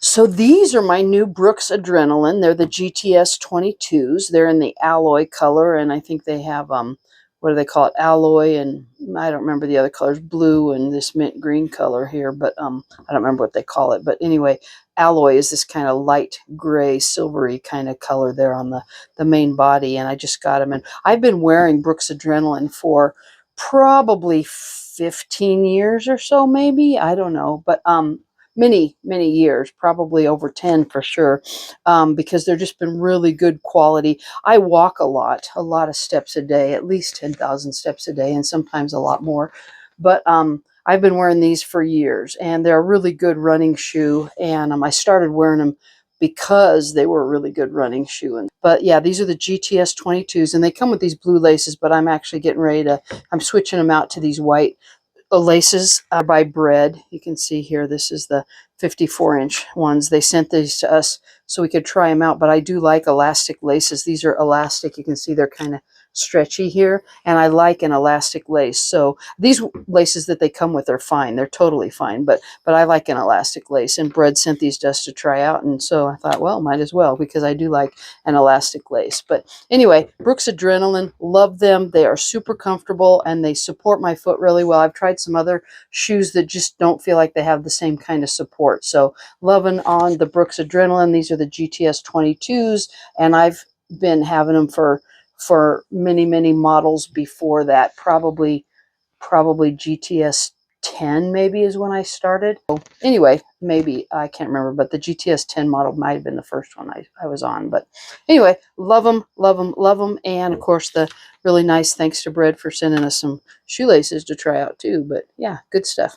So these are my new Brooks Adrenaline. They're the GTS 22s. They're in the alloy color, and I think they have what do they call it? Alloy, and I don't remember the other colors, blue and this mint green color here, but I don't remember what they call it. But anyway, alloy is this kind of light gray, silvery kind of color there on the main body, and I just got them. And I've been wearing Brooks Adrenaline for probably 15 years or so, maybe. I don't know, but many years, probably over 10 for sure, because they've just been really good quality. I walk a lot of steps a day, at least 10,000 steps a day, and sometimes a lot more. But I've been wearing these for years, and they're a really good running shoe. And I started wearing them because they were a really good running shoe. But yeah, these are the GTS 22s, and they come with these blue laces, but I'm actually getting ready to, I'm switching them out to these white laces by Bread. You can see here, this is the 54-inch ones. They sent these to us so we could try them out, but I do like elastic laces. These are elastic. You can see they're kind of stretchy here, and I like an elastic lace. So these laces that they come with are fine. They're totally fine, but I like an elastic lace, and Bread sent these to us to try out, and so I thought, well, might as well, because I do like an elastic lace. But anyway, Brooks Adrenaline, love them. They are super comfortable, and they support my foot really well. I've tried some other shoes that just don't feel like they have the same kind of support. So loving on the Brooks Adrenaline. These are the GTS 22s, and I've been having them for many models before that. Probably GTS 10 maybe is when I started. So anyway, maybe, I can't remember, but the GTS 10 model might have been the first one I was on. But anyway, love them, love them, love them. And of course, the really nice thanks to Bread for sending us some shoelaces to try out too. But yeah, good stuff.